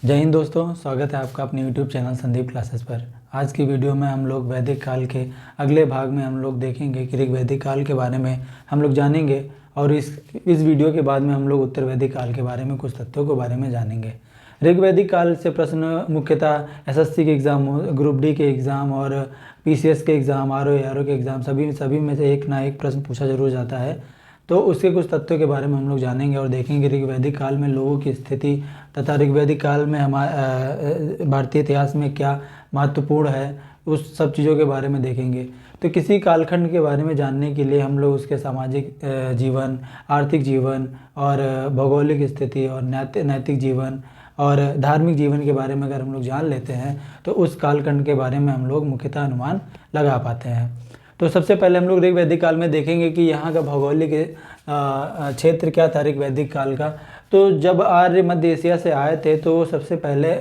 जय हिंद दोस्तों, स्वागत है आपका अपने YouTube चैनल संदीप क्लासेस पर। आज की वीडियो में हम लोग वैदिक काल के अगले भाग में हम लोग देखेंगे कि ऋग वैदिक काल के बारे में हम लोग जानेंगे और इस वीडियो के बाद में हम लोग उत्तर वैदिक काल के बारे में कुछ तथ्यों के बारे में जानेंगे। ऋग वैदिक काल से प्रश्न मुख्यतः एसएससी के एग्ज़ाम, ग्रुप डी के एग्ज़ाम और पीसीएस के एग्ज़ाम, आरओ के एग्ज़ाम सभी में से एक ना एक प्रश्न पूछा जरूर जाता है। तो उसके कुछ तथ्यों के बारे में हम लोग जानेंगे और देखेंगे ऋग वैदिक काल में लोगों की स्थिति तथा ऋग वैदिक काल में हमारे भारतीय इतिहास में क्या महत्वपूर्ण है, उस सब चीज़ों के बारे में देखेंगे। तो किसी कालखंड के बारे में जानने के लिए हम लोग उसके सामाजिक जीवन, आर्थिक जीवन और भौगोलिक स्थिति और नैतिक जीवन और धार्मिक जीवन के बारे में अगर हम लोग जान लेते हैं तो उस कालखंड के बारे में हम लोग मुख्यतः अनुमान लगा पाते हैं। तो सबसे पहले हम लोग ऋग वैदिक काल में देखेंगे कि यहाँ का भौगोलिक क्षेत्र क्या था ऋग वैदिक काल का। तो जब आर्य मध्य एशिया से आए थे तो वो सबसे पहले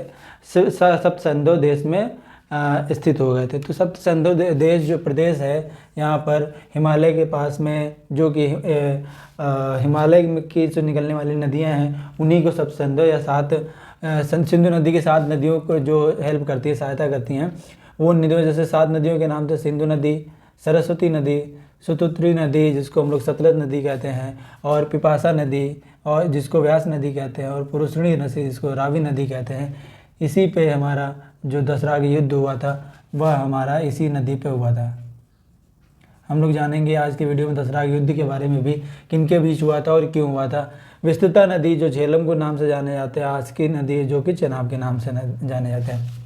सप्त सिंधु देश में स्थित हो गए थे। तो सप्त सिंधु देश जो प्रदेश है यहाँ पर हिमालय के पास में, जो कि हिमालय की जो निकलने वाली नदियाँ हैं उन्हीं को सप्त सिंधु या सिंधु नदी के 7 नदियों को जो हेल्प करती है, सहायता करती हैं, वो नदियों जैसे 7 नदियों के नाम थे सिंधु नदी, सरस्वती नदी, शतुद्री नदी जिसको हम लोग सतलज नदी कहते हैं, और पिपासा नदी और जिसको व्यास नदी कहते हैं, और पुरुषणी नदी जिसको रावी नदी कहते हैं। इसी पे हमारा जो दसराग युद्ध हुआ था वह हमारा इसी नदी पे हुआ था। हम लोग जानेंगे आज की वीडियो में दसराग युद्ध के बारे में भी, किनके बीच हुआ था और क्यों हुआ था। विस्तृता नदी जो झेलम को नाम से जाने जाते हैं, आस्की नदी जो कि चेनाब के नाम से जाने जाते हैं।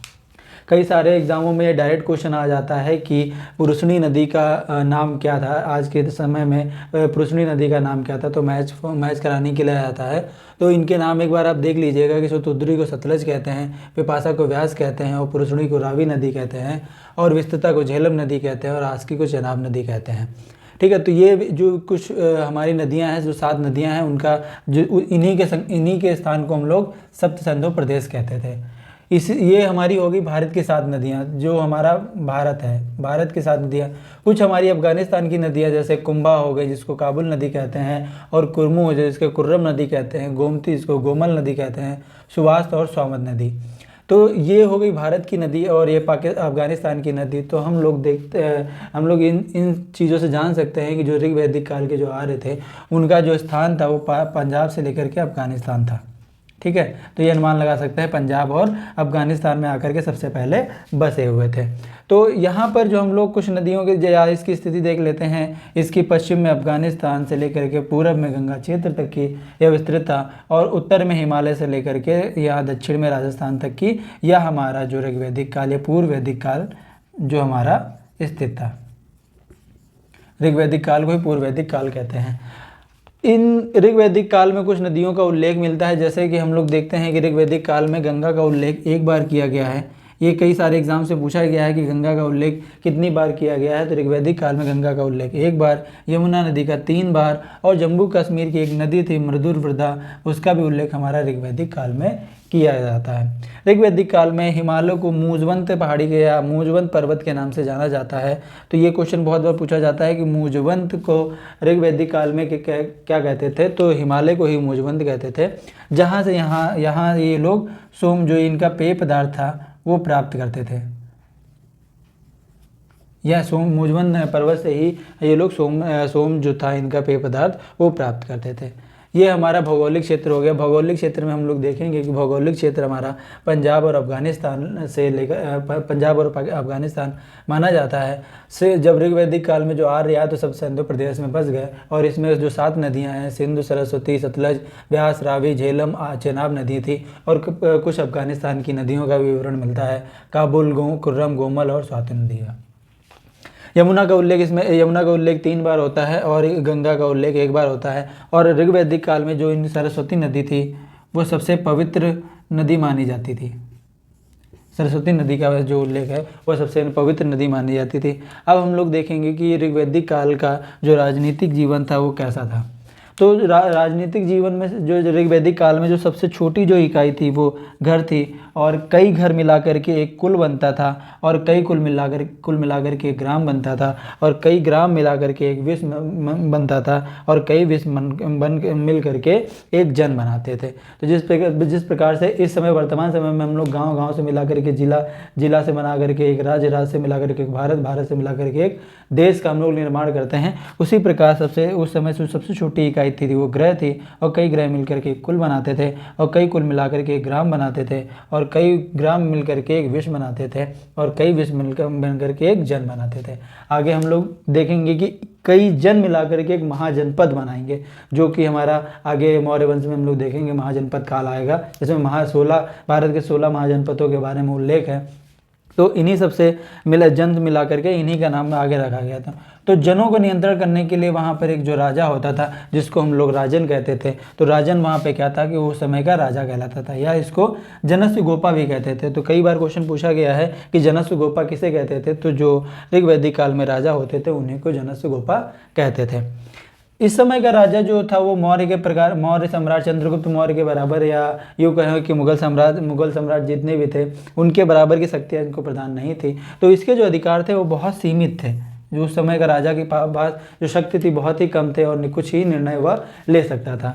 कई सारे एग्जामों में ये डायरेक्ट क्वेश्चन आ जाता है कि पुरुषणी नदी का नाम क्या था। आज के समय में पुरुषणी नदी का नाम क्या था, तो मैच कराने के लिए आता है। तो इनके नाम एक बार आप देख लीजिएगा कि शतुद्री को सतलज कहते हैं, पिपासा को व्यास कहते हैं, और पुरुषणी को रावी नदी कहते हैं, और विस्तृता को झेलम नदी कहते हैं, और आस्की को चेनाब नदी कहते हैं। ठीक है, तो ये जो कुछ हमारी नदियां हैं, जो 7 नदियां हैं, उनका जो इन्हीं के स्थान को हम लोग सप्त सिंधु प्रदेश कहते थे। ये हमारी होगी भारत की 7 नदियाँ, जो हमारा भारत है, भारत की 7 नदियाँ। कुछ हमारी अफगानिस्तान की नदियाँ जैसे कुंभा हो गई जिसको काबुल नदी कहते हैं, और कुरमू हो जिसको कुर्रम नदी कहते हैं, गोमती जिसको गोमल नदी कहते हैं, सुवास्त और स्वामद नदी। तो ये हो गई भारत की नदी और ये अफगानिस्तान की नदी। तो हम लोग हम लोग इन चीज़ों से जान सकते हैं कि जो ऋग वैदिक काल के जो आर्य थे उनका जो स्थान था वो पंजाब से लेकर के अफगानिस्तान था। ठीक है, तो ये अनुमान लगा सकते हैं पंजाब और अफगानिस्तान में आकर के सबसे पहले बसे हुए थे। तो यहाँ पर जो हम लोग कुछ नदियों के इसकी स्थिति देख लेते हैं। इसकी पश्चिम में अफगानिस्तान से लेकर के पूरब में गंगा क्षेत्र तक की यह विस्तृतता, और उत्तर में हिमालय से लेकर के यहाँ दक्षिण में राजस्थान तक की यह हमारा जो ऋग वैदिक काल या पूर्व वैदिक काल जो हमारा स्थित था। ऋग वैदिक काल को ही पूर्व वैदिक काल कहते हैं। इन ऋग वैदिक काल में कुछ नदियों का उल्लेख मिलता है, जैसे कि हम लोग देखते हैं कि ऋग वैदिक काल में गंगा का उल्लेख एक बार किया गया है। ये कई सारे एग्जाम से पूछा गया है कि गंगा का उल्लेख कितनी बार किया गया है। तो ऋग वैदिक काल में गंगा का उल्लेख 1 बार, यमुना नदी का 3 बार, और जम्मू कश्मीर की एक नदी थी मृदुर वृदा, उसका भी उल्लेख हमारा ऋग वैदिक काल में किया जाता है। ऋग वैदिक काल में हिमालय को मूजवंत पहाड़ी के या मूजवंत पर्वत के नाम से जाना जाता है। तो ये क्वेश्चन बहुत बार पूछा जाता है कि मूजवंत को ऋग वैदिक काल में क्या कहते थे। तो हिमालय को ही मूजवंत कहते थे, जहाँ से यहाँ ये लोग सोम जो इनका पेय पदार्थ था वो प्राप्त करते थे। यह मूजवंत पर्वत से ही ये लोग सोम जो था इनका पेय पदार्थ वो प्राप्त करते थे। ये हमारा भौगोलिक क्षेत्र हो गया। भौगोलिक क्षेत्र में हम लोग देखेंगे कि भौगोलिक क्षेत्र हमारा पंजाब और अफगानिस्तान से लेकर पंजाब और अफगानिस्तान माना जाता है। से जब ऋग वैदिक काल में जो आर्य आए तो सब सिंधु प्रदेश में बस गए, और इसमें जो 7 नदियां हैं सिंधु, सरस्वती, सतलज, व्यास, रावी, झेलम, चेनाब नदी थी, और कुछ अफगानिस्तान की नदियों का विवरण मिलता है, काबुल, कुर्रम, गोमल और स्वाति नदी का। यमुना का उल्लेख 3 बार होता है और गंगा का उल्लेख 1 बार होता है। और ऋग वैदिक काल में जो इन सरस्वती नदी थी वो सबसे पवित्र नदी मानी जाती थी। सरस्वती नदी का जो उल्लेख है वो सबसे पवित्र नदी मानी जाती थी। अब हम लोग देखेंगे कि ऋग वैदिक काल का जो राजनीतिक जीवन था वो कैसा था। तो राजनीतिक जीवन में जो ऋग्वैदिक काल में जो सबसे छोटी जो इकाई थी वो घर थी, और कई घर मिलाकर के एक कुल बनता था, और कई कुल मिलाकर के एक ग्राम बनता था, और कई ग्राम मिलाकर के एक विश्व बनता था, और कई विश्व मिल करके एक जन बनाते थे। तो जिस प्रकार से इस समय वर्तमान समय में हम लोग गांव से मिला करके जिला से बना करके एक राज्य से मिला करके एक भारत से मिला करके एक देश का हम लोग निर्माण करते हैं, उसी प्रकार उस समय से सबसे छोटी इकाई थी वो ग्रह थी, और कई ग्रह मिलकर के एक कुल बनाते थे, और कई कुल मिलाकर के एक ग्राम बनाते थे, और कई ग्राम मिलकर के एक विश्व बनाते थे, और कई विश्व मिलकर के एक जन बनाते थे। आगे हम लोग देखेंगे कि कई जन मिलाकर के एक महाजनपद बनाएंगे, जो कि हमारा आगे मौर्य वंश में हम लोग देखेंगे महाजनपद काल आएगा, जिसमें भारत के 16 महाजनपदों के बारे में उल्लेख है। तो इन्हीं सबसे मिला करके इन्हीं का नाम आगे रखा गया था। तो जनों को नियंत्रण करने के लिए वहाँ पर एक जो राजा होता था, जिसको हम लोग राजन कहते थे, तो राजन वहाँ पे क्या था कि वो समय का राजा कहलाता था, या इसको जनस्व गोपा भी कहते थे। तो कई बार क्वेश्चन पूछा गया है कि जनस्व गोपा किसे कहते थे, तो जो ऋग्वैदिक काल में राजा होते थे उन्हीं को जनस्व गोपा कहते थे। इस समय का राजा जो था वो मौर्य सम्राट चंद्रगुप्त मौर्य के बराबर, या यूँ कहें कि मुगल सम्राट जितने भी थे उनके बराबर की शक्तियाँ इनको प्रदान नहीं थी। तो इसके जो अधिकार थे वो बहुत सीमित थे। जो उस समय का राजा के पास जो शक्ति थी बहुत ही कम थे, और कुछ ही निर्णय वह ले सकता था।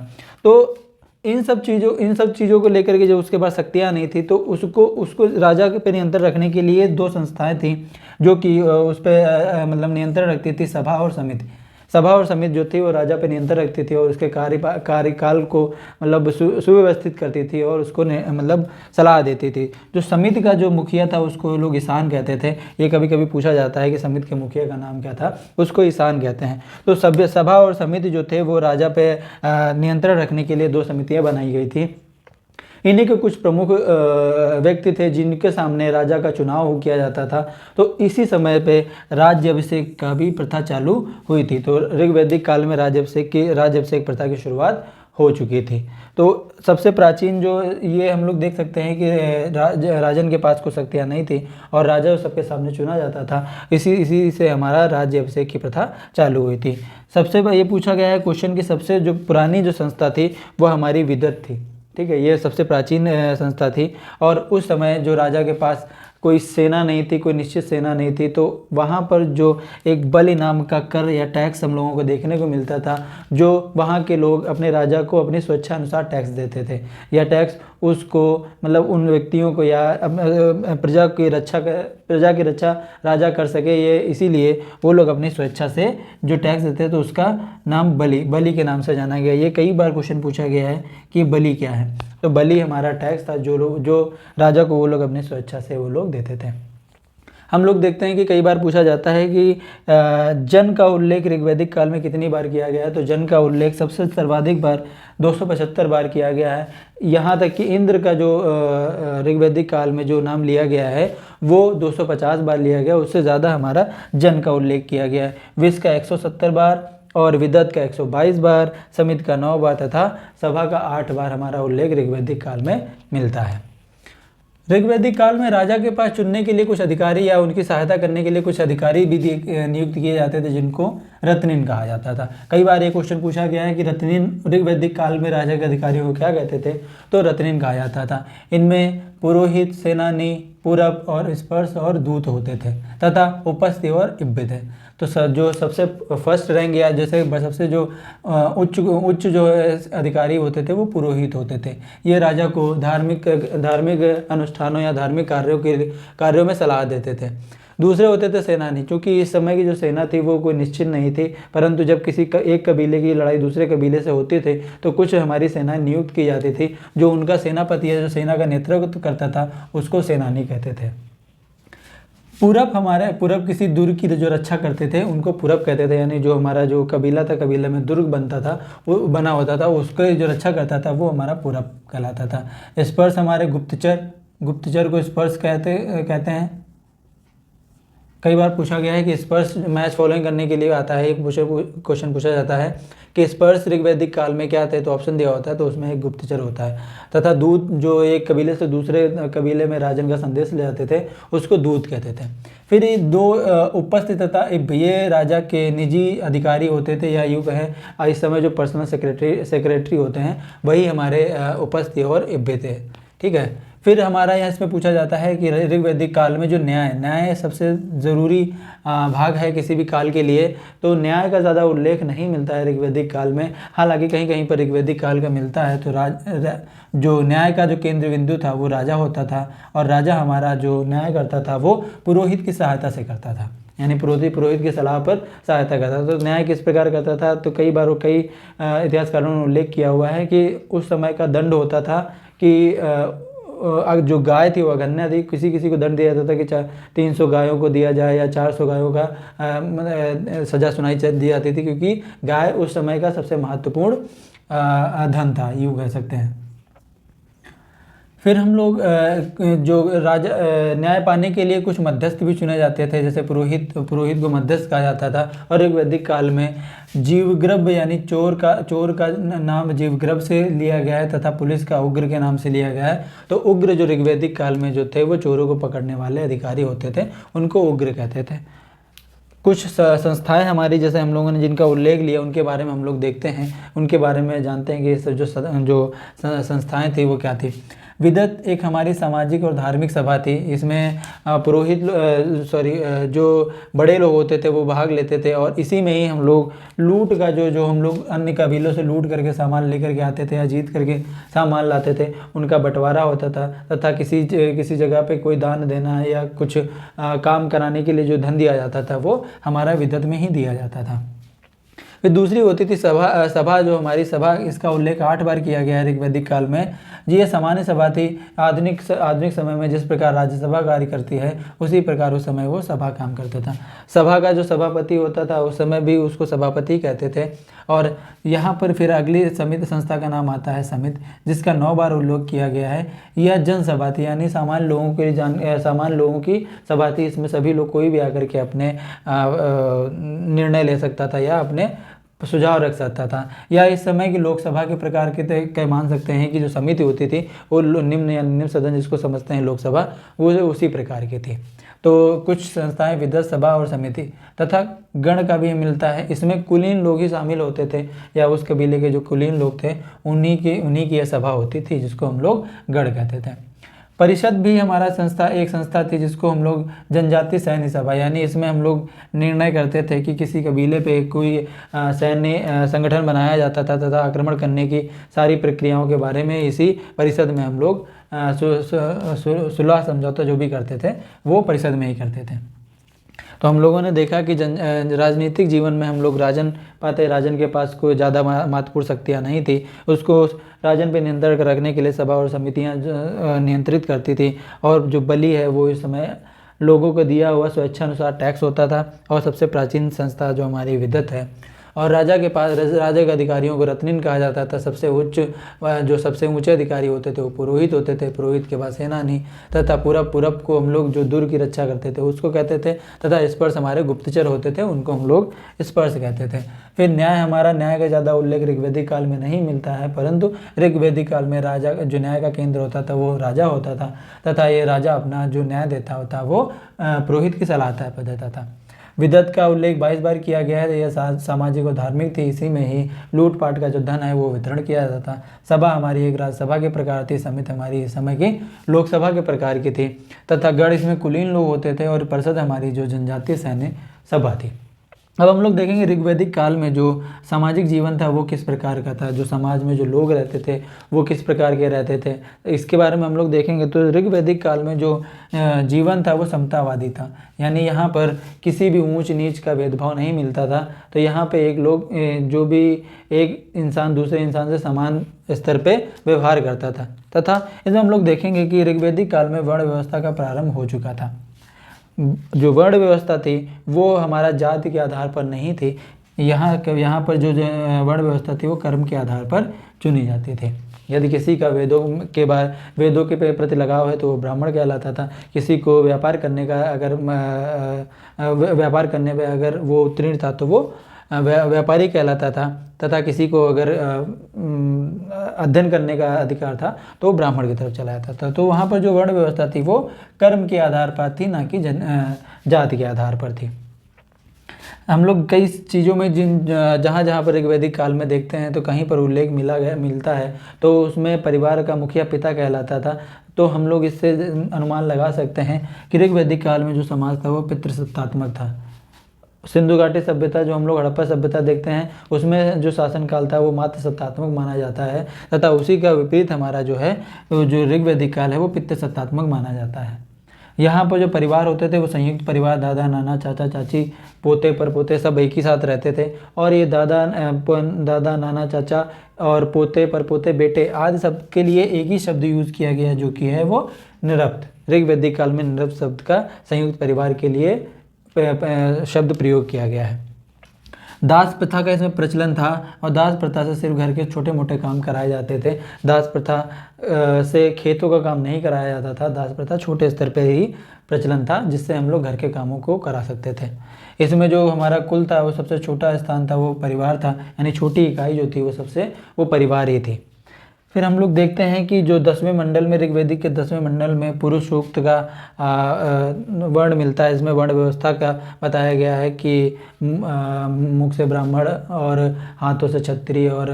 तो इन सब चीज़ों को लेकर के जो उसके पास शक्तियाँ नहीं थी, तो उसको राजा पे नियंत्रण रखने के लिए 2 संस्थाएं थी जो कि उस पर मतलब नियंत्रण रखती थी, सभा और समिति जो थी वो राजा पे नियंत्रण रखती थी, और उसके कार्यकाल को मतलब सुव्यवस्थित करती थी, और उसको मतलब सलाह देती थी। जो समिति का जो मुखिया था उसको लोग ईशान कहते थे। ये कभी कभी पूछा जाता है कि समिति के मुखिया का नाम क्या था, उसको ईशान कहते हैं। तो सभा और समिति जो थे वो राजा पे नियंत्रण रखने के लिए 2 समितियाँ बनाई गई थी। इन्हीं के कुछ प्रमुख व्यक्ति थे जिनके सामने राजा का चुनाव किया जाता था। तो इसी समय पे राज्याभिषेक का भी प्रथा चालू हुई थी। तो ऋग्वैदिक काल में राज्याभिषेक प्रथा की शुरुआत हो चुकी थी। तो सबसे प्राचीन जो ये हम लोग देख सकते हैं कि राजन के पास कोई शक्तियाँ नहीं थी, और राजा सबके सामने चुना जाता था। इसी से हमारा राज्याभिषेक की प्रथा चालू हुई थी। सबसे ये पूछा गया है क्वेश्चन की सबसे जो पुरानी जो संस्था थी वो हमारी विदत थी। ठीक है, ये सबसे प्राचीन संस्था थी, और उस समय जो राजा के पास कोई सेना नहीं थी, कोई निश्चित सेना नहीं थी, तो वहाँ पर जो एक बलि नाम का कर या टैक्स हम लोगों को देखने को मिलता था, जो वहाँ के लोग अपने राजा को अपनी स्वेच्छा अनुसार टैक्स देते थे। यह टैक्स उसको मतलब उन व्यक्तियों को या प्रजा की रक्षा राजा कर सके, ये इसीलिए वो लोग अपनी स्वेच्छा से जो टैक्स देते थे तो उसका नाम बलि के नाम से जाना गया। ये कई बार क्वेश्चन पूछा गया है कि बलि क्या है। तो बलि हमारा टैक्स था जो राजा को वो लोग अपनी स्वेच्छा से वो लोग देते थे। हम लोग देखते हैं कि कई बार पूछा जाता है कि जन का उल्लेख ऋग्वैदिक काल में कितनी बार किया गया है। तो जन का उल्लेख सबसे सर्वाधिक बार 275 बार किया गया है। यहाँ तक कि इंद्र का जो ऋग्वैदिक काल में जो नाम लिया गया है वो 250 बार लिया गया, उससे ज़्यादा हमारा जन का उल्लेख किया गया है। विश्व का 170 बार, और विदत का 122 बार, समिति का 9 बार तथा सभा का 8 बार हमारा उल्लेख ऋग्वैदिक काल में मिलता है। ऋग्वैदिक काल में राजा के पास चुनने के लिए कुछ अधिकारी या उनकी सहायता करने के लिए कुछ अधिकारी भी नियुक्त किए जाते थे, जिनको रत्निन कहा जाता था। कई बार ये क्वेश्चन पूछा गया है कि रत्निन ऋग्वैदिक काल में राजा के अधिकारियों को क्या कहते थे, तो रत्निन कहा जाता था। इनमें पुरोहित, सेनानी, पूरब और स्पर्श और दूत होते थे तथा उपस्थित और इब्बे थे। तो जो सबसे फर्स्ट रैंक या जैसे सबसे जो उच्च जो अधिकारी होते थे वो पुरोहित होते थे। ये राजा को धार्मिक अनुष्ठानों या धार्मिक कार्यों में सलाह देते थे। दूसरे होते थे सेनानी, क्योंकि इस समय की जो सेना थी वो कोई निश्चित नहीं थी, परंतु जब एक कबीले की लड़ाई दूसरे कबीले से होती थी तो कुछ हमारी सेना नियुक्त की जाती थी। जो उनका सेनापति या जो सेना का नेतृत्व करता था उसको सेनानी कहते थे। पूरब किसी दुर्ग की जो रक्षा करते थे उनको पूरब कहते थे, यानी जो हमारा जो कबीला था, कबीले में दुर्ग बनता था वो बना होता था, उसको जो रक्षा करता था वो हमारा पूरब कहलाता था। स्पर्श हमारे गुप्तचर को स्पर्श कहते हैं। कई बार पूछा गया है कि स्पर्श मैच फॉलोइंग करने के लिए आता है, एक क्वेश्चन पूछा जाता है कि स्पर्श ऋग्वैदिक काल में क्या थे, तो ऑप्शन दिया होता है, तो उसमें एक गुप्तचर होता है। तथा दूत, जो एक कबीले से दूसरे कबीले में राजन का संदेश ले जाते थे, उसको दूत कहते थे। फिर ये दो उपस्थित तथा ये राजा के निजी अधिकारी होते थे, या यूँ कहें इस समय जो पर्सनल सेक्रेटरी होते हैं वही हमारे उपस्थित और इब्बे थे। ठीक है। फिर हमारा यहाँ इसमें पूछा जाता है कि ऋग्वैदिक काल में जो न्याय सबसे ज़रूरी भाग है किसी भी काल के लिए, तो न्याय का ज़्यादा उल्लेख नहीं मिलता है ऋग्वैदिक काल में। हालांकि कहीं कहीं पर ऋग्वैदिक काल का मिलता है। तो जो न्याय का जो केंद्र बिंदु था वो राजा होता था, और राजा हमारा जो न्याय करता था वो पुरोहित की सहायता से करता था, यानी पुरोहित की सलाह पर सहायता करता था। तो न्याय किस प्रकार करता था, तो कई बार कई इतिहासकारों ने उल्लेख किया हुआ है कि उस समय का दंड होता था कि जो गाय थी वो अगन्य थी, किसी किसी को दंड दिया जाता था कि 300 गायों को दिया जाए या 400 गायों का सजा सुनाई दी जाती थी, क्योंकि गाय उस समय का सबसे महत्वपूर्ण धन था, यूँ कह सकते हैं। फिर हम लोग जो राजा न्याय पाने के लिए कुछ मध्यस्थ भी चुने जाते थे, जैसे पुरोहित को मध्यस्थ कहा जाता था। और ऋग्वैदिक काल में जीवग्रब यानी चोर का नाम जीवग्रब से लिया गया है, तथा पुलिस का उग्र के नाम से लिया गया है। तो उग्र जो ऋग्वैदिक काल में जो थे वो चोरों को पकड़ने वाले अधिकारी होते थे, उनको उग्र कहते थे। कुछ संस्थाएं हमारी, जैसे हम लोगों ने जिनका उल्लेख लिया उनके बारे में हम लोग देखते हैं, उनके बारे में जानते हैं कि जो संस्थाएं थी वो क्या थी। विदत एक हमारी सामाजिक और धार्मिक सभा थी। इसमें पुरोहित जो बड़े लोग होते थे वो भाग लेते थे, और इसी में ही हम लोग लूट का जो हम लोग अन्य कबीलों से लूट करके सामान लेकर के आते थे या जीत करके सामान लाते थे, उनका बंटवारा होता था। तथा किसी जगह पे कोई दान देना या कुछ काम कराने के लिए जो धन दिया जाता था वो हमारा विदत में ही दिया जाता था। फिर दूसरी होती थी सभा जो हमारी सभा, इसका उल्लेख 8 बार किया गया है ऋग्वैदिक काल में। जी ये सामान्य सभा थी। आधुनिक समय में जिस प्रकार राज्यसभा कार्य करती है उसी प्रकार उस समय वो सभा काम करता था। सभा का जो सभापति होता था उस समय भी उसको सभापति कहते थे। और यहाँ पर फिर अगली समिति संस्था का नाम आता है समिति, जिसका 9 बार उल्लेख किया गया है। यह जनसभा थी, यानी सामान्य लोगों की सभा थी। इसमें सभी लोग कोई भी आकर के अपने निर्णय ले सकता था या अपने सुझाव रख सकता था। या इस समय की लोकसभा के प्रकार के मान सकते हैं कि जो समिति होती थी वो निम्न सदन जिसको समझते हैं लोकसभा, वो उसी प्रकार की थी। तो कुछ संस्थाएं विदत सभा और समिति तथा गण का भी मिलता है। इसमें कुलीन लोग ही शामिल होते थे, या उस कबीले के जो कुलीन लोग थे उन्हीं की यह सभा होती थी, जिसको हम लोग गण कहते थे। परिषद भी हमारा एक संस्था थी जिसको हम लोग जनजाति सैन्य सभा, यानी इसमें हम लोग निर्णय करते थे कि किसी कबीले पे कोई सैन्य संगठन बनाया जाता था, तथा आक्रमण करने की सारी प्रक्रियाओं के बारे में इसी परिषद में हम लोग सुलह समझौता जो भी करते थे वो परिषद में ही करते थे। तो हम लोगों ने देखा कि राजनीतिक जीवन में हम लोग राजन के पास कोई ज़्यादा महत्वपूर्ण शक्तियाँ नहीं थी। उसको राजन पे नियंत्रण रखने के लिए सभा और समितियाँ नियंत्रित करती थी। और जो बलि है वो इस समय लोगों को दिया हुआ स्वेच्छानुसार टैक्स होता था। और सबसे प्राचीन संस्था जो हमारी विदत है। और राजा के अधिकारियों को रत्निन कहा जाता था। सबसे ऊंचे अधिकारी होते थे वो पुरोहित होते थे। पुरोहित के बाद सेनानी तथा पूरब को हम लोग जो दुर्ग की रक्षा करते थे उसको कहते थे। तथा स्पर्श हमारे गुप्तचर होते थे, उनको हम लोग स्पर्श कहते थे। फिर न्याय का ज़्यादा उल्लेख ऋग्वैदिक काल में नहीं मिलता है, परंतु ऋग्वैदिक काल में राजा जो न्याय का केंद्र होता था वो राजा होता था। तथा ये राजा अपना जो न्याय देता होता वो पुरोहित की सलाह पर देता था। विदत का उल्लेख 22 बार किया गया है। यह सामाजिक और धार्मिक थी। इसी में ही लूटपाट का जो धन है वो वितरण किया जाता था। सभा हमारी एक राज्यसभा के प्रकार थी। समिति हमारी इस समय की लोकसभा के प्रकार की थी। तथा गढ़ इसमें कुलीन लोग होते थे। और परिषद हमारी जो जनजातीय सैन्य सभा थी। अब हम लोग देखेंगे ऋग्वैदिक काल में जो सामाजिक जीवन था वो किस प्रकार का था, जो समाज में जो लोग रहते थे वो किस प्रकार के रहते थे, इसके बारे में हम लोग देखेंगे। तो ऋग्वैदिक काल में जो जीवन था वो समतावादी था, यानी यहाँ पर किसी भी ऊंच नीच का भेदभाव नहीं मिलता था। तो यहाँ पे जो भी एक इंसान दूसरे इंसान से समान स्तर पे व्यवहार करता था। तथा इसमें हम लोग देखेंगे कि ऋग्वैदिक काल में वर्ण व्यवस्था का प्रारंभ हो चुका था। जो वर्ण व्यवस्था थी वो हमारा जाति के आधार पर नहीं थी। यहाँ पर जो वर्ण व्यवस्था थी वो कर्म के आधार पर चुनी जाती थी। यदि किसी का वेदों के प्रति लगाव है तो वो ब्राह्मण कहलाता था। किसी को व्यापार करने का अगर व्यापार करने में अगर वो उत्तीर्ण था तो वो व्यापारी कहलाता था। तथा किसी को अगर अध्ययन करने का अधिकार था तो वो ब्राह्मण की तरफ चला जाता था। तो वहाँ पर जो वर्ण व्यवस्था थी वो कर्म के आधार पर थी, ना कि जाति के आधार पर थी। हम लोग कई चीज़ों में जहाँ जहाँ पर ऋग्वैदिक काल में देखते हैं तो कहीं पर उल्लेख मिलता है तो उसमें परिवार का मुखिया पिता कहलाता था। तो हम लोग इससे अनुमान लगा सकते हैं कि ऋग्वैदिक काल में जो समाज था वो पितृसत्तात्मक था। सिंधु घाटी सभ्यता, जो हम लोग हड़प्पा सभ्यता देखते हैं, उसमें जो शासन काल था वो मात्र सत्तात्मक माना जाता है, तथा उसी का विपरीत हमारा जो है जो ऋग्वैदिक काल है वो पितृसत्तात्मक माना जाता है। यहाँ पर जो परिवार होते थे वो संयुक्त परिवार, दादा नाना चाचा चाची पोते परपोते सब एक ही साथ रहते थे। और ये दादा नाना चाचा और पोते परपोते बेटे आदि सब के लिए एक ही शब्द यूज़ किया गया जो कि है वो निरप्त। ऋग्वैदिक काल में निरप्त शब्द का संयुक्त परिवार के लिए शब्द प्रयोग किया गया है। दास प्रथा का इसमें प्रचलन था और दास प्रथा से सिर्फ घर के छोटे मोटे काम कराए जाते थे। दास प्रथा से खेतों का काम नहीं कराया जाता था। दास प्रथा छोटे स्तर पर ही प्रचलन था जिससे हम लोग घर के कामों को करा सकते थे। इसमें जो हमारा कुल था वो सबसे छोटा स्थान था वो परिवार था, यानी छोटी इकाई जो थी वो परिवार ही थी। फिर हम लोग देखते हैं कि जो 10वें मंडल में, ऋग्वैदिक के 10वें मंडल में पुरुष सूक्त का वर्ण मिलता है। इसमें वर्ण व्यवस्था का बताया गया है कि मुख से ब्राह्मण और हाथों से क्षत्रिय और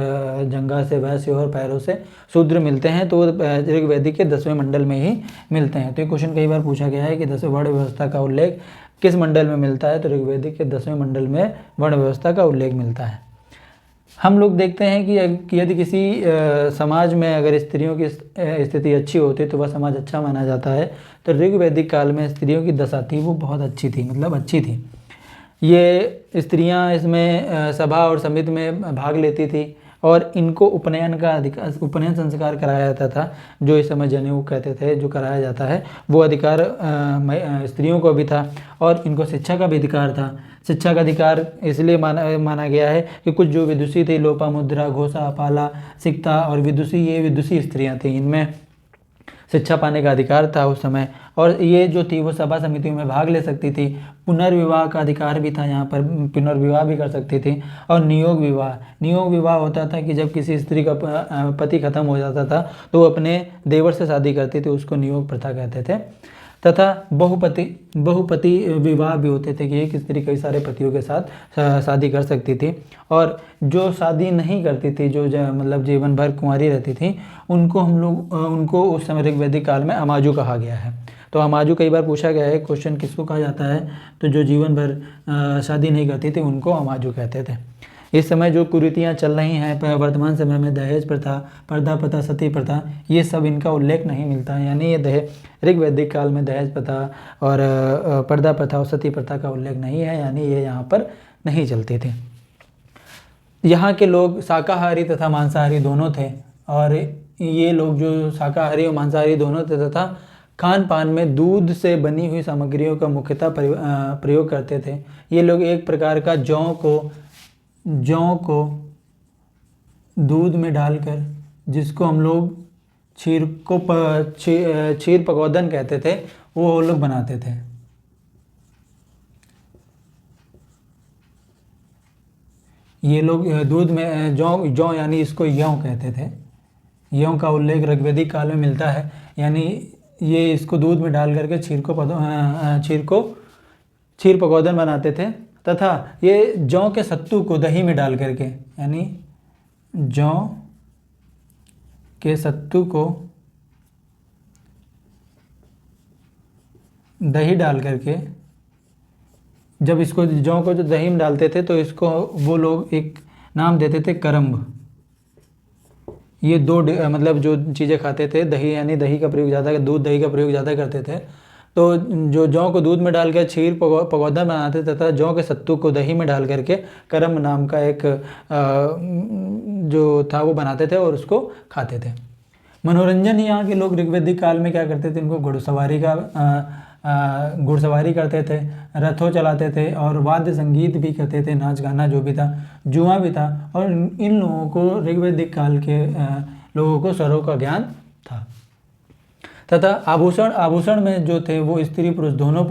जंघा से वैश्य और पैरों से शूद्र मिलते हैं। तो ऋग्वैदिक के 10वें मंडल में ही मिलते हैं। तो ये क्वेश्चन कई बार पूछा गया है कि 10वें वर्ण व्यवस्था का उल्लेख किस मंडल में मिलता है, तो ऋग्वैदिक के 10वें मंडल में वर्ण व्यवस्था का उल्लेख मिलता है। हम लोग देखते हैं कि यदि किसी समाज में अगर स्त्रियों की स्थिति अच्छी होती तो वह समाज अच्छा माना जाता है। तो ऋग्वैदिक काल में स्त्रियों की दशा थी वो बहुत अच्छी थी, मतलब अच्छी थी। ये स्त्रियां इसमें सभा और समिति में भाग लेती थी और इनको उपनयन संस्कार कराया जाता था, जो इस समय जनेऊ कहते थे, जो कराया जाता है वो अधिकार स्त्रियों को भी था। और इनको शिक्षा का भी अधिकार था। शिक्षा का अधिकार इसलिए माना गया है कि कुछ जो विदुषी थे, लोपामुद्रा, घोषा, पाला, सिक्ता और विदुषी, ये विदुषी स्त्रियां थीं, इनमें शिक्षा पाने का अधिकार था उस समय। और ये जो थी वो सभा समितियों में भाग ले सकती थी। पुनर्विवाह का अधिकार भी था, यहाँ पर पुनर्विवाह भी कर सकती थी। और नियोग विवाह होता था कि जब किसी स्त्री का पति खत्म हो जाता था तो वो अपने देवर से शादी करती थी, उसको नियोग प्रथा कहते थे। तथा बहुपति विवाह भी होते थे कि एक स्त्री कई सारे पतियों के साथ शादी कर सकती थी। और जो शादी नहीं करती थी, जो मतलब जीवन भर कुंवारी रहती थी, उनको उस समय ऋग्वैदिक काल में अमाजु कहा गया है। तो अमाजु कई बार पूछा गया है, क्वेश्चन किसको कहा जाता है, तो जो जीवन भर शादी नहीं करती थी उनको अमाजु कहते थे। इस समय जो कुरीतियाँ चल रही हैं वर्तमान समय में, दहेज प्रथा, पर्दा प्रथा, सती प्रथा, ये सब इनका उल्लेख नहीं मिलता है। यानी ये ऋग्वैदिक काल में दहेज प्रथा और पर्दा प्रथा और सती प्रथा का उल्लेख नहीं है, यानी ये यहाँ पर नहीं चलती थी। यहाँ के लोग शाकाहारी तथा मांसाहारी दोनों थे। और ये लोग जो शाकाहारी और मांसाहारी दोनों थे तथा खान पान में दूध से बनी हुई सामग्रियों का मुख्यतः प्रयोग करते थे। ये लोग एक प्रकार का जौ को दूध में डालकर, जिसको हम लोग क्षीर पकौदन कहते थे, वो लोग बनाते थे। ये लोग दूध में जौ यानी इसको यौ कहते थे। यौ का उल्लेख ऋग्वैदिक काल में मिलता है। यानी ये इसको दूध में डाल करके क्षीर पकौदन बनाते थे। तथा ये जौ के सत्तू को दही में डाल करके, यानी जौ के सत्तू को दही डाल करके, जब इसको जौ को जो दही में डालते थे तो इसको वो लोग एक नाम देते थे करम्ब। ये दो मतलब जो चीज़ें खाते थे, दही यानी दही का प्रयोग ज़्यादा, दूध दही का प्रयोग ज़्यादा करते थे। तो जो जौ को दूध में डाल कर क्षीर पकौड़ा बनाते तथा जौ के सत्तू को दही में डाल करके करम नाम का एक जो था वो बनाते थे और उसको खाते थे। मनोरंजन, यहाँ के लोग ऋग्वैदिक काल में क्या करते थे, इनको घुड़सवारी करते थे, रथों चलाते थे और वाद्य संगीत भी करते थे, नाच गाना जो भी था, जुआ भी था। और इन लोगों को ऋग्वैदिक काल के लोगों को स्वरों का ज्ञान था। तथा आभूषण में जो थे वो स्त्री पुरुष दोनों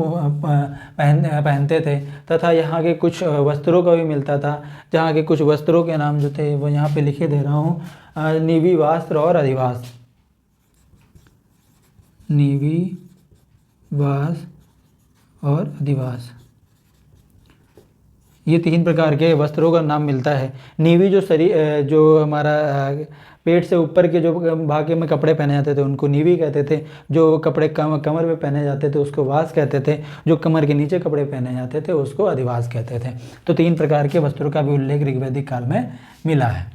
पहनते थे। तथा यहाँ के कुछ वस्त्रों का भी मिलता था, जहाँ के कुछ वस्त्रों के नाम जो थे वो यहाँ पे लिखे दे रहा हूँ। नीवी वस्त्र और अधिवास, नीवी वास और अधिवास, ये 3 प्रकार के वस्त्रों का नाम मिलता है। नीवी जो शरीर जो हमारा पेट से ऊपर के जो भाग में कपड़े पहने जाते थे उनको नीवी कहते थे। जो कपड़े कमर में पहने जाते थे उसको वास कहते थे। जो कमर के नीचे कपड़े पहने जाते थे उसको अधिवास कहते थे। तो 3 प्रकार के वस्त्रों का भी उल्लेख ऋग्वैदिक काल में मिला है।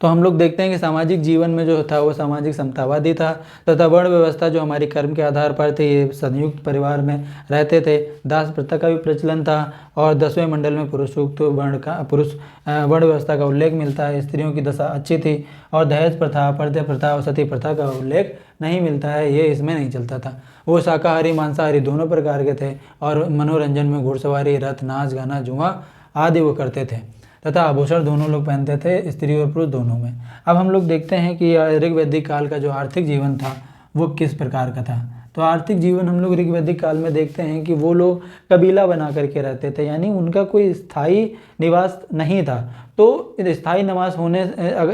तो हम लोग देखते हैं कि सामाजिक जीवन में जो था वो सामाजिक समतावादी था। तथा वर्ण व्यवस्था जो हमारी कर्म के आधार पर थे, ये संयुक्त परिवार में रहते थे। दास प्रथा का भी प्रचलन था और 10वें मंडल में पुरुषोक्त वर्ण व्यवस्था का उल्लेख मिलता है। स्त्रियों की दशा अच्छी थी और दहेज प्रथा, पर्दे प्रथा और सती प्रथा का उल्लेख नहीं मिलता है, ये इसमें नहीं चलता था। वो शाकाहारी मांसाहारी दोनों प्रकार के थे और मनोरंजन में घुड़सवारी, रथ, नाच गाना, जुआ आदि वो करते थे। तथा आभूषण दोनों लोग पहनते थे, स्त्री और पुरुष दोनों में। अब हम लोग देखते हैं कि ऋग्वैदिक काल का जो आर्थिक जीवन था वो किस प्रकार का था। तो आर्थिक जीवन हम लोग ऋग्वैदिक काल में देखते हैं कि वो लोग कबीला बना करके रहते थे, यानी उनका कोई स्थायी निवास नहीं था। तो स्थायी निवास होने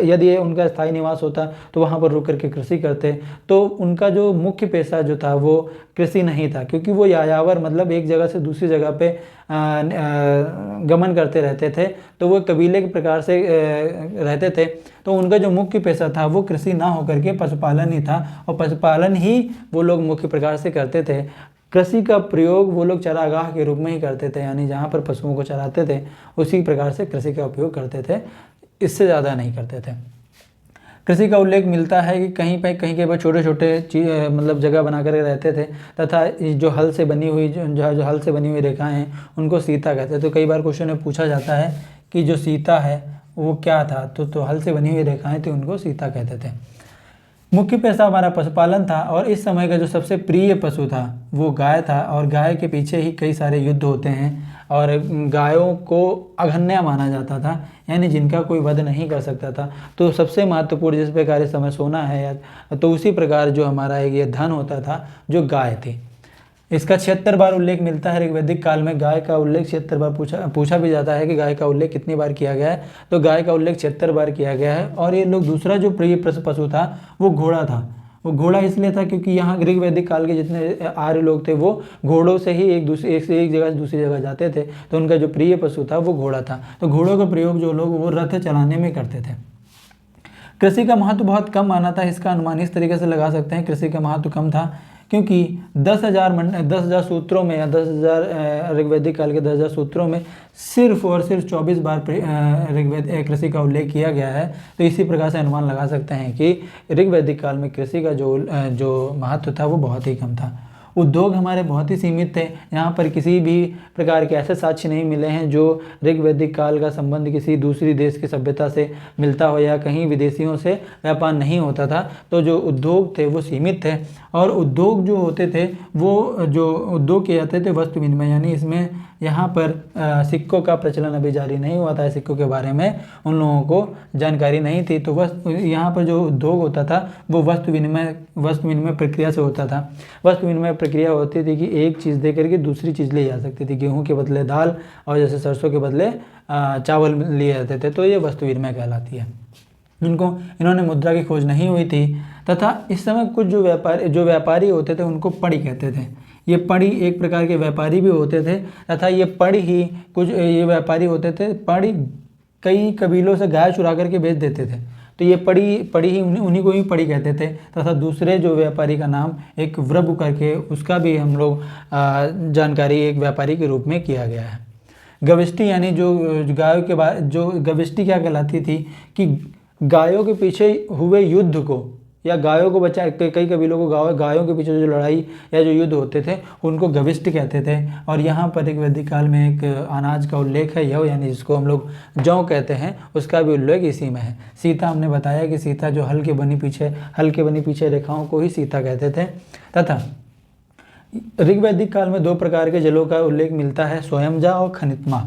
यदि उनका स्थायी निवास होता तो वहाँ पर रुक करके कृषि करते। तो उनका जो मुख्य पेशा जो था वो कृषि नहीं था, क्योंकि वो यायावर मतलब एक जगह से दूसरी जगह पे गमन करते रहते थे। तो वो कबीले के प्रकार से रहते थे। तो उनका जो मुख्य पेशा था वो कृषि ना होकर के पशुपालन ही था और पशुपालन ही वो लोग मुख्य प्रकार से करते थे। कृषि का प्रयोग वो लोग चरागाह के रूप में ही करते थे, यानी जहाँ पर पशुओं को चराते थे उसी प्रकार से कृषि का उपयोग करते थे, इससे ज़्यादा नहीं करते थे। कृषि का उल्लेख मिलता है कि कहीं के बाद छोटे छोटे मतलब जगह बना कर रहते थे। तथा जो हल से बनी हुई जो हल से बनी हुई रेखाएं हैं उनको सीता कहते हैं। तो कई बार क्वेश्चन में पूछा जाता है कि जो सीता है वो क्या था, तो हल से बनी हुई रेखाएं थी, उनको सीता कहते थे। मुख्य पेशा हमारा पशुपालन था और इस समय का जो सबसे प्रिय पशु था वो गाय था। और गाय के पीछे ही कई सारे युद्ध होते हैं और गायों को अघन्या माना जाता था, यानी जिनका कोई वध नहीं कर सकता था। तो सबसे महत्वपूर्ण जिस प्रकार इस समय सोना है, तो उसी प्रकार जो हमारा एक ये धन होता था जो गाय थी। इसका 76 बार उल्लेख मिलता है ऋग्वैदिक काल में। गाय का उल्लेख 76 बार पूछा भी जाता है कि गाय का उल्लेख कितनी बार किया गया है, तो गाय का उल्लेख 76 बार किया गया है। और ये लोग दूसरा जो प्रिय पशु था वो घोड़ा था। वो घोड़ा इसलिए था क्योंकि यहाँ ऋग्वैदिक काल के जितने आर्य लोग थे वो घोड़ों से ही एक जगह से दूसरी जगह जाते थे। तो उनका जो प्रिय पशु था वो घोड़ा था। तो घोड़ों का प्रयोग जो लोग वो रथ चलाने में करते थे। कृषि का महत्व बहुत कम माना था। इसका अनुमान इस तरीके से लगा सकते हैं, कृषि का महत्व कम था क्योंकि 10,000 सूत्रों में या 10,000 ऋग्वैदिक काल के 10,000 सूत्रों में सिर्फ और सिर्फ 24 बार कृषि का उल्लेख किया गया है। तो इसी प्रकार से अनुमान लगा सकते हैं कि ऋग्वैदिक काल में कृषि का जो महत्व था वो बहुत ही कम था। उद्योग हमारे बहुत ही सीमित थे। यहाँ पर किसी भी प्रकार के ऐसे साक्ष्य नहीं मिले हैं जो ऋग्वैदिक काल का संबंध किसी दूसरी देश की सभ्यता से मिलता हो या कहीं विदेशियों से व्यापार नहीं होता था। तो जो उद्योग थे वो सीमित थे और उद्योग जो होते थे वो जो उद्योग किए जाते थे वस्तु विनिमय, यानी इसमें यहाँ पर सिक्कों का प्रचलन अभी जारी नहीं हुआ था। सिक्कों के बारे में उन लोगों को जानकारी नहीं थी। तो यहाँ पर जो उद्योग होता था वो वस्तु विनिमय प्रक्रिया से होता था। वस्तु विनिमय प्रक्रिया होती थी कि एक चीज़ दे करके दूसरी चीज़ ली जा सकती थी। गेहूँ के बदले दाल और जैसे सरसों के बदले चावल लिए जाते थे। तो ये वस्तु विनिमय कहलाती है। इन्होंने मुद्रा की खोज नहीं हुई थी। तथा इस समय कुछ जो व्यापारी होते थे उनको पड़ी कहते थे। ये पड़ी एक प्रकार के व्यापारी भी होते थे। तथा ये पड़ी ही कुछ ये व्यापारी होते थे, पड़ी कई कबीलों से गाय चुरा करके बेच देते थे। तो ये पड़ी ही उन्हीं को ही पड़ी कहते थे। तथा दूसरे जो व्यापारी का नाम एक व्रब करके, उसका भी हम लोग जानकारी एक व्यापारी के रूप में किया गया है। गविष्टि यानी जो गायों के बाद जो गविष्टि क्या कहलाती थी कि गायों के पीछे हुए युद्ध को या गायों को बचा, कई कबीलों को गायों के पीछे जो लड़ाई या जो युद्ध होते थे उनको गविष्ट कहते थे। और यहाँ पर एक वैदिक काल में एक अनाज का उल्लेख है, यह यानी जिसको हम लोग जौ कहते हैं, उसका भी उल्लेख इसी में है। सीता हमने बताया कि सीता जो हल के बनी पीछे रेखाओं को ही सीता कहते थे। तथा ऋग्वैदिक काल में 2 प्रकार के जलों का उल्लेख मिलता है, स्वयंजा और खनित्मा।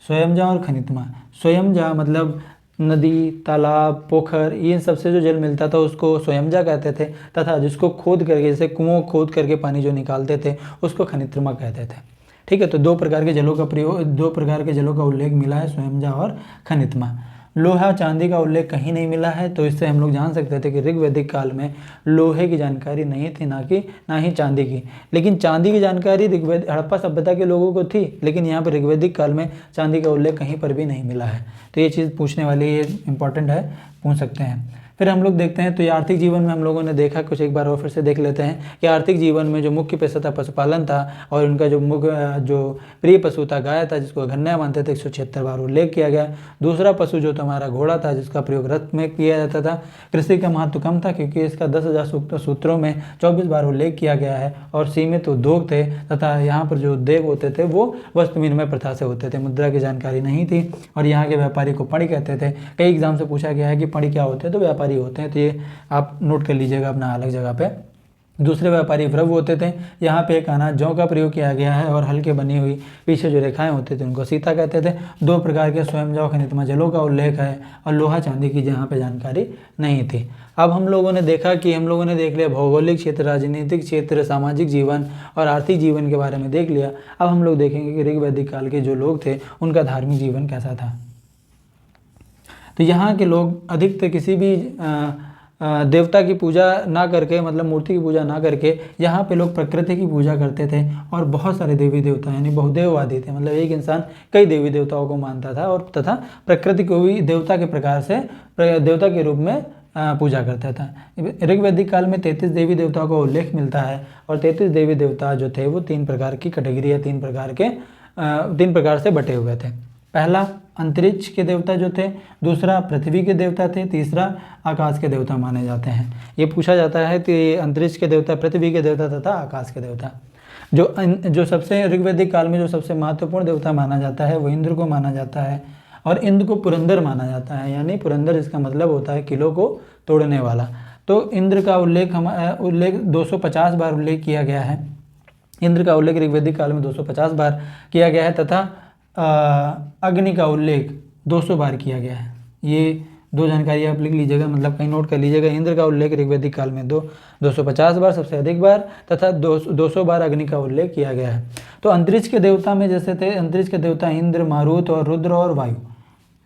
स्वयंजा मतलब नदी, तालाब, पोखर, इन सबसे जो जल मिलता था उसको स्वयंजा कहते थे, तथा जिसको खोद करके, जैसे कुओं खोद करके पानी जो निकालते थे उसको खनित्रमा कहते थे। ठीक है, तो दो प्रकार के जलों का प्रयोग, दो प्रकार के जलों का उल्लेख मिला है, स्वयंजा और खनित्मा। लोहा चांदी का उल्लेख कहीं नहीं मिला है, तो इससे हम लोग जान सकते थे कि ऋग्वैदिक काल में लोहे की जानकारी नहीं थी, ना ही चांदी की। लेकिन चांदी की जानकारी हड़प्पा सभ्यता के लोगों को थी, लेकिन यहाँ पर ऋग्वैदिक काल में चांदी का उल्लेख कहीं पर भी नहीं मिला है। तो ये चीज़ पूछने वाली, ये इंपॉर्टेंट है, पूछ सकते हैं। फिर हम लोग देखते हैं, तो ये आर्थिक जीवन में हम लोगों ने देखा कुछ, एक बार और फिर से देख लेते हैं कि आर्थिक जीवन में जो मुख्य पेशा था पशुपालन था, और उनका जो मुख्य जो प्रिय पशु था गाय था, जिसको घन्या मानते थे, 176 बार उल्लेख किया गया। दूसरा पशु जो हमारा घोड़ा था, जिसका प्रयोग रथ में किया जाता था। कृषि का महत्व कम था क्योंकि इसका 10,000 सूत्रों में 24 बार उल्लेख किया गया है, और सीमित उद्योग थे, तथा यहाँ पर जो उद्योग होते थे वो वस्तु विनिमय प्रथा से होते थे। मुद्रा की जानकारी नहीं थी, और यहाँ के व्यापारी को पणी कहते थे। कई एग्जाम से पूछा गया है कि पणी क्या होते हैं, तो व्यापारी होते हैं, तो ये आप नोट कर लीजिएगा अपना अलग जगह पे। दूसरे व्यापारी व्रव होते थे। यहाँ पे एक आना जौ का प्रयोग किया गया है, और हल्के बनी हुई पीछे जो रेखाएं होती थी उनको सीता कहते थे। दो प्रकार के स्वयंजा और खनित्मा जलों का उल्लेख है, और लोहा चांदी की यहाँ पे जानकारी नहीं थी। अब हम लोगों ने देखा कि हम लोगों ने देख लिया भौगोलिक क्षेत्र, राजनीतिक क्षेत्र, सामाजिक जीवन और आर्थिक जीवन के बारे में देख लिया। अब हम लोग देखेंगे कि ऋग्वैदिक काल के जो लोग थे उनका धार्मिक जीवन कैसा था। तो यहाँ के लोग अधिकतर किसी भी देवता की पूजा ना करके, मतलब मूर्ति की पूजा ना करके, यहाँ पे लोग प्रकृति की पूजा करते थे, और बहुत सारे देवी देवता यानी बहुदेववादी थे। मतलब एक इंसान कई देवी देवताओं को मानता था, और तथा प्रकृति को भी देवता के प्रकार से, देवता के रूप में पूजा करता था। ऋग्वैदिक काल में 33 देवी देवताओं का उल्लेख मिलता है, और 33 देवी देवता जो थे वो 3 प्रकार की कैटेगरी या 3 प्रकार से बटे हुए थे। पहला अंतरिक्ष के देवता जो थे, दूसरा पृथ्वी के देवता थे, तीसरा आकाश के देवता माने जाते हैं। ये पूछा जाता है कि अंतरिक्ष के देवता, पृथ्वी के देवता तथा आकाश के देवता। जो सबसे ऋग्वैदिक काल में जो सबसे महत्वपूर्ण देवता माना जाता है वो इंद्र को माना जाता है, और इंद्र को पुरंदर माना जाता है, यानी पुरंदर इसका मतलब होता है किलों को तोड़ने वाला। तो इंद्र का उल्लेख 250 बार उल्लेख किया गया है। इंद्र का उल्लेख ऋग्वैदिक काल में 250 बार किया गया है, तथा अग्नि का उल्लेख 200 बार किया गया है। ये दो जानकारी आप लिख लीजिएगा, मतलब कहीं नोट कर लीजिएगा। इंद्र का उल्लेख ऋग्वैदिक काल में 250 बार, सबसे अधिक बार, तथा 200 बार अग्नि का उल्लेख किया गया है। तो अंतरिक्ष के देवता में जैसे थे, अंतरिक्ष के देवता इंद्र, मारुत और रुद्र और वायु,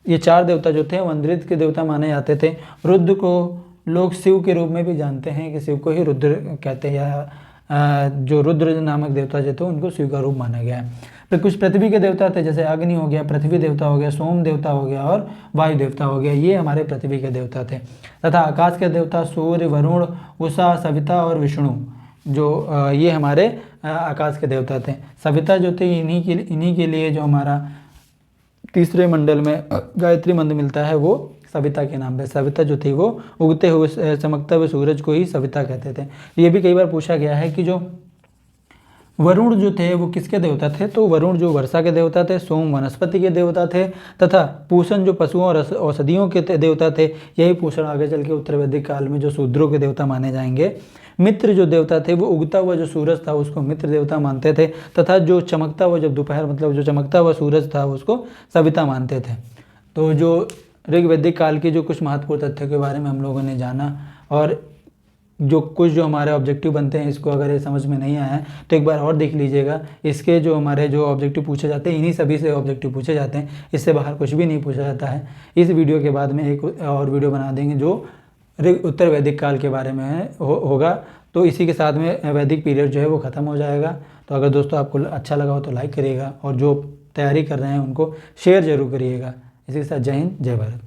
ये 4 देवता जो थे वो अंतरिक्ष के देवता माने जाते थे। रुद्र को लोग शिव के रूप में भी जानते हैं, कि शिव को ही रुद्र कहते हैं, या जो रुद्र नामक देवता जो थे उनको शिव का रूप माना गया है। फिर कुछ पृथ्वी के देवता थे, जैसे अग्नि हो गया, पृथ्वी देवता हो गया, सोम देवता हो गया, और वायु देवता हो गया। ये हमारे पृथ्वी के देवता थे। तथा आकाश के देवता सूर्य, वरुण, उषा, सविता और विष्णु, जो ये हमारे आकाश के देवता थे। सविता जो थे इन्हीं के लिए जो हमारा तीसरे मंडल में गायत्री मंत्र मिलता है वो सविता के नाम पे। सविता जो थी वो उगते हुए चमकते हुए सूरज को ही सविता कहते थे। ये भी कई बार पूछा गया है कि जो वरुण जो थे वो किसके देवता थे, तो वरुण जो वर्षा के देवता थे, सोम वनस्पति के देवता थे, तथा पूषण जो पशुओं और औषधियों के देवता थे। यही पूषण आगे चल के उत्तर वैदिक काल में जो शूद्रों के देवता माने जाएंगे। मित्र जो देवता थे वो उगता हुआ जो सूरज था उसको मित्र देवता मानते थे, तथा जो चमकता हुआ जब दोपहर, मतलब जो चमकता हुआ सूरज था उसको सविता मानते थे। तो जो ऋग्वैदिक काल के जो कुछ महत्वपूर्ण तथ्यों के बारे में हम लोगों ने जाना, और जो कुछ जो हमारे ऑब्जेक्टिव बनते हैं, इसको अगर ये समझ में नहीं आया है तो एक बार और देख लीजिएगा। इसके जो हमारे जो ऑब्जेक्टिव पूछे जाते हैं, इन्हीं सभी से ऑब्जेक्टिव पूछे जाते हैं, इससे बाहर कुछ भी नहीं पूछा जाता है। इस वीडियो के बाद में एक और वीडियो बना देंगे जो उत्तर वैदिक काल के बारे में होगा। तो इसी के साथ में वैदिक पीरियड जो है वो ख़त्म हो जाएगा। तो अगर दोस्तों आपको अच्छा लगा हो तो लाइक करिएगा, और जो तैयारी कर रहे हैं उनको शेयर जरूर करिएगा। इसी के साथ जय हिंद, जय भारत।